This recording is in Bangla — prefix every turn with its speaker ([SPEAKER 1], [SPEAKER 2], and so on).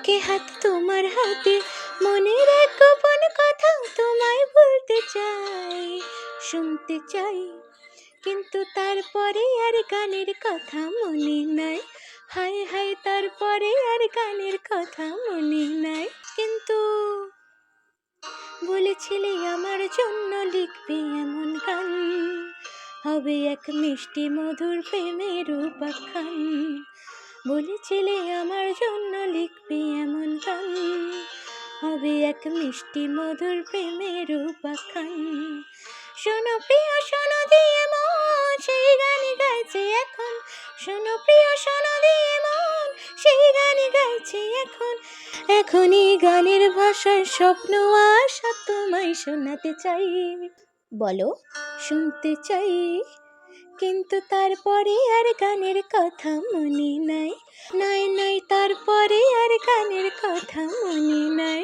[SPEAKER 1] রেখে হাত তোমার হাতে, মনের এক গোপন কথা তোমায় বলতে চাই, শুনতে চাই। কিন্তু তারপরে আর গানের কথা মনে নাই, হায় হায় তারপরে আর গানের কথা মনে নাই। কিন্তু বলেছিলে আমার জন্য লিখবে এমন গান, হবে এক মিষ্টি মধুর প্রেমের উপাখ্যান। বলেছিলে আমার জন্য লিখবে এমন গান, হবে এক মিষ্টি মধুর প্রেমের উপাখ্যান। শোনো প্রিয় শোনো দিয়ে মন, সেই গানই গাইছে এখন। শোনো প্রিয় শোনো দিয়ে মন, সেই গানই গাইছে এখন। এখন এই গানের ভাষায় স্বপ্ন আশা তোমায় শোনাতে চাই। বলো, শুনতে চাই। কিন্তু তারপরে আর গানের কথা মনে নাই, নাই নাই তারপরে আর গানের কথা মনে নাই।